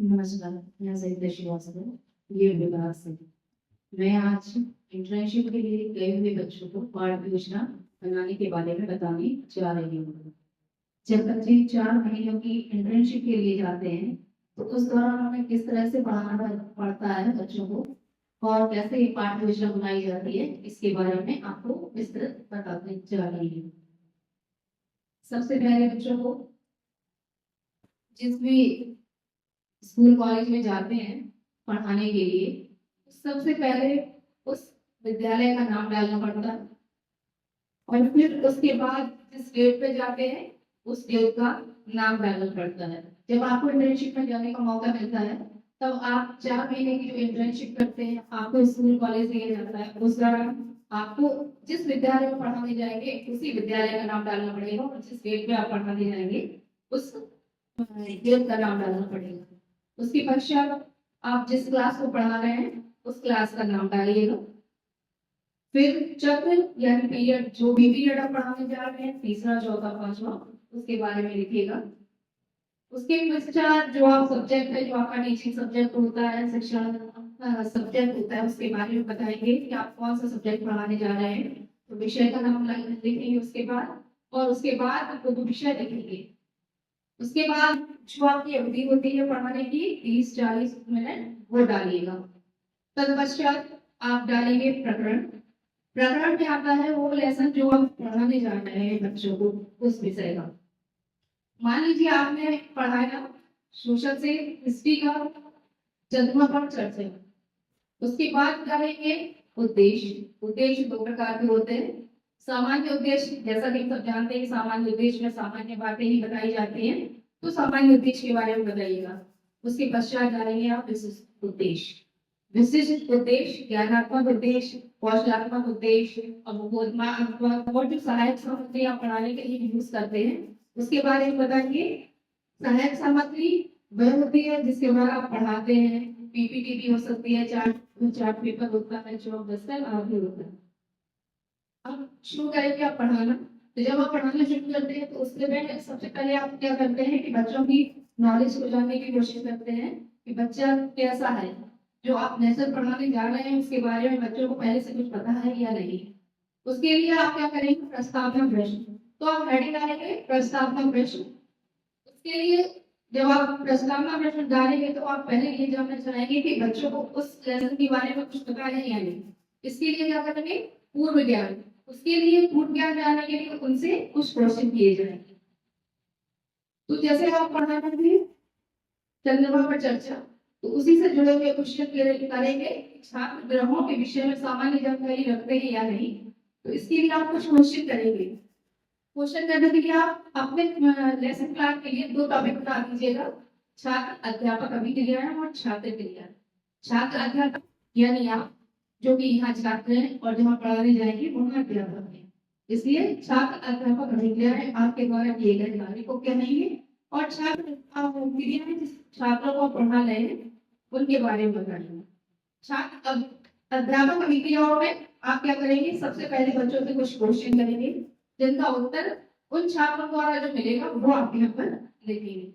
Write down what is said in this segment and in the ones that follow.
नमस्कार, मैं सविता श्रीवास्तव, ये विभाग से। मैं आज इंटर्नशिप के लिए गए हुए बच्चों को पाठ योजना बनाने के बारे में बताने जा रही हूँ। जब बच्चे 4 महीनों की इंटर्नशिप के लिए जाते हैं, तो उस दौरान हमें किस तरह से पढ़ाना पड़ता है बच्चों को और कैसे पाठ योजना बनाई जाती है, इसके बारे में आपको विस्तृत बताने जा रही हूँ। सबसे पहले बच्चों को जिस भी स्कूल कॉलेज में जाते हैं पढ़ाने के लिए, सबसे पहले उस विद्यालय का नाम डालना पड़ता है और फिर उसके बाद जिस डेट पे जाते हैं उस डेट का नाम डालना पड़ता है। जब आपको इंटर्नशिप में जाने का मौका मिलता है, तब आप 4 महीने की जो इंटर्नशिप करते हैं, आपको स्कूल कॉलेज दिया जाता है, उस दौरान आपको जिस विद्यालय में पढ़ाने जाएंगे उसी विद्यालय का नाम डालना पड़ेगा और जिस डेट पे आप पढ़ाने जाएंगे उस डेट का नाम डालना पड़ेगा। उसके पश्चात आप जिस क्लास को पढ़ा रहे हैं उस क्लास का नाम डालिएगा। फिर चक्र यानी पीरियड, जो भी पीरियड आप पढ़ाने जा रहे हैं, तीसरा चौथा पांचवा, उसके बारे में लिखिएगा। उसके पश्चात जो आप सब्जेक्ट है, जो आपका टीचिंग सब्जेक्ट होता है, शिक्षण सब्जेक्ट होता है, उसके बारे में बताएंगे कि आप कौन सा सब्जेक्ट पढ़ाने जा रहे हैं। तो विषय का नाम लिखेंगे उसके बाद, और उसके बाद आपको वो विषय लिखेंगे। उसके बाद जो आपकी अवधि होती है पढ़ाने की 30-40 मिनट, वो डालिएगा। तत्पश्चात आप डालेंगे प्रकरण। प्रकरण में आता है वो लेसन जो आप पढ़ाने जा रहे हैं बच्चों को, उस विषय का। मान लीजिए आपने पढ़ाया सोशल से हिस्ट्री का जन्म पर चर्चा। उसके बाद डालेंगे उद्देश्य। उद्देश्य 2 प्रकार के होते हैं। सामान्य उद्देश्य, जैसा कि हम सब जानते हैं, सामान्य उद्देश्य में सामान्य बातें ही बताई जाती हैं, तो सामान्य उद्देश्य के बारे में बताइएगा। उसके पश्चात डालेंगे आप विशिष्ट उद्देश्य। विशिष्ट उद्देश्य, ज्ञानात्मक उद्देश्य, कौशलात्मक उद्देश्य, अवबोधनात्मक और जो सहायक सामग्री आप पढ़ाने के लिए यूज करते हैं उसके बारे में बताइए। सहायक सामग्री वह होती है जिसके द्वारा आप पढ़ाते हैं। पीपीटी भी हो सकती है, चार्ट पेपर होता है, जो दस्तर आदि होता है। अब शुरू करेंगे आप पढ़ाना। तो जब आप पढ़ाना शुरू करते हैं तो उसके में सबसे पहले आप क्या करते हैं कि बच्चों की नॉलेज को जानने की कोशिश करते हैं कि बच्चा कैसा है। जो आप लेसन पढ़ाने जा रहे हैं उसके बारे में बच्चों को पहले से कुछ पता है या नहीं। उसके लिए आप क्या करेंगे, प्रस्तावना प्रश्न। तो आप हेडिंग डालेंगे प्रस्तावना प्रश्न। उसके लिए जब आप प्रस्तावना प्रश्न डालेंगे तो आप पहले ये जानना चाहेंगे कि बच्चों को उस लेसन के बारे में कुछ पता है या नहीं। इसके लिए क्या करेंगे, पूर्व ज्ञान। उसके लिए पूर्व ज्ञान जानने के लिए उनसे कुछ क्वेश्चन किए जाएंगे। तो जैसे आप पढ़ाएंगे चंद्रमा पर चर्चा, तो उसी से जुड़े हुए क्वेश्चन करेंगे। छात्र ग्रहों के विषय में सामान्य जानकारी रखते हैं या नहीं, तो इसके लिए आप कुछ क्वेश्चन करेंगे। क्वेश्चन करने के लिए आप अपने लेसन प्लान के लिए 2 टॉपिक बता दीजिएगा। छात्र अध्यापक अभिक्रिया और छात्र क्रिया। छात्र अध्यापक यानी आप जो कि यहाँ छात्र हैं और जहाँ पढ़ाने जाएंगे वहाँ अध्यापक है, इसलिए छात्र अध्यापक अभिक्रिया है, आपके द्वारा किए गए कार्य को कहेंगे। और छात्र क्रिया है, जिस छात्रों को पढ़ा रहे हैं उनके बारे में बताएंगे। छात्र अध्यापक अभिक्रियाओं में आप क्या करेंगे, सबसे पहले बच्चों से कुछ क्वेश्चन करेंगे जिनका उत्तर उन छात्रों द्वारा जो मिलेगा वो आप यहाँ पर लिखेंगे।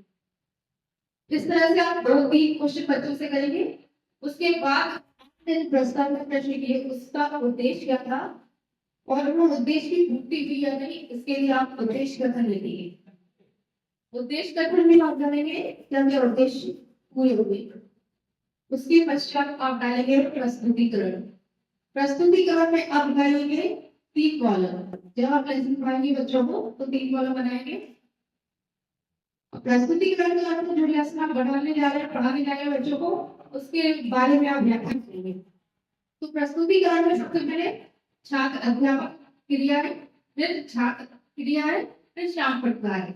इस तरह से आप 2-3 क्वेश्चन बच्चों से करेंगे। उसके बाद प्रस्तावना प्रश्न के उसका उद्देश्य क्या था और वो उद्देश्य की पूर्ति हुई या नहीं, इसके लिए आप उद्देश्य कथन लिखेंगे। उद्देश्य कथन में आप डालेंगे क्या क्या उद्देश्य पूरे हुए। उसके पश्चात आप डालेंगे प्रस्तुतिकरण। प्रस्तुतिकरण में आप डालेंगे 3 कॉलम। जब आप लेसन पढ़ाएंगे बच्चों को तो 3 कॉलम बनाएंगे। प्रस्तुतिकरण का अर्थ जो लेसन आप बढ़ाने जा रहे हैं, पढ़ाने जा रहे हैं बच्चों को, उसके बारे में आप व्याख्या करेंगे। तो प्रस्तुतिकरण में सबसे पहले छात्र अध्यापक क्रिया है, फिर छात्र क्रिया है, फिर श्याम प्रकार है।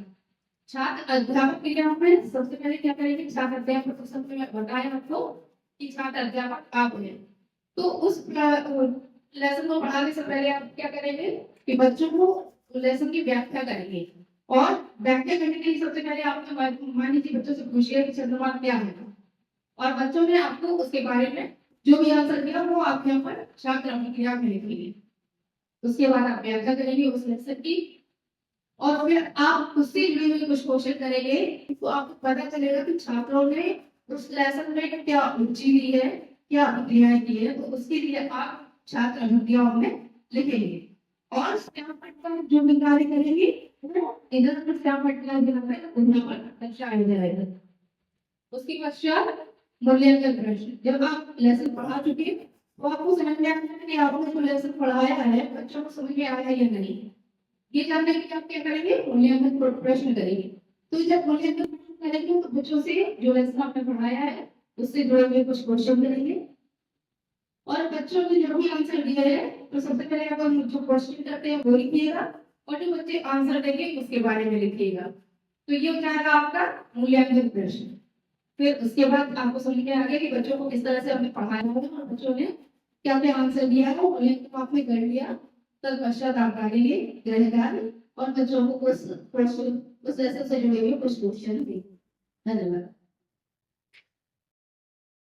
छात्र अध्यापक क्रिया में सबसे पहले क्या करेंगे, छात्र अध्यापक को सबसे पहले बताया आपको कि छात्र अध्यापक आप हैं। तो उस लेसन को पढ़ाने से पहले आप क्या करेंगे कि बच्चों को लेसन की व्याख्या करेंगे। और व्याख्या करने के लिए सबसे पहले आपने मान लीजिए बच्चों से पूछिए कि चंद्रमा क्या है, और बच्चों ने आपको उसके बारे में जो भी आंसर दिया वो आप यहाँ पर छात्र अभिक्रिया में लिखेंगे। उसके बाद आप व्याख्या करेंगे उस लेसन की, और फिर आप उससे जुड़े हुए कुछ क्वेश्चन करेंगे तो आपको पता चलेगा कि छात्रों ने उस लेसन में क्या रुचि ली है, क्या क्रियाएं की है, तो उसके लिए आप छात्र अनुक्रियाओं में लिखेंगे। और स्टैम्प पर जो भी कार्य करेंगे वो इधर उधर स्टैम्प पर यहाँ पर दर्शाया जाएगा। उसके पश्चात मूल्यांकन प्रश्न। जब आप लेसन पढ़ा चुके तो आपको समझ में आना है कि आपने जो लेसन पढ़ाया है बच्चों को समझ में आया या नहीं। ये जानने के लिए आप क्या करेंगे, मूल्यांकन प्रश्न करेंगे। तो जब मूल्यांकन प्रश्न करेंगे तो बच्चों से जो लेसन आपने पढ़ाया है उससे जुड़े हुए कुछ क्वेश्चन करेंगे और बच्चों ने जो भी आंसर दिया है तो सबसे पहले आप जो क्वेश्चन करते हैं वो लिखिएगा और जो बच्चे आंसर देंगे उसके बारे में लिखिएगा। तो ये हो जाएगा आपका मूल्यांकन प्रश्न। फिर उसके बाद आपको समझ में आ गया कि बच्चों को किस तरह से हमने पढ़ाया है और बच्चों ने क्या क्या आंसर दिया है, वो मूल्यांकन आपने कर लिया। तत्पश्चात आप डालेंगे गृह कार्य और बच्चों को उस लेसन से जुड़े हुए कुछ क्वेश्चन देंगे। धन्यवाद।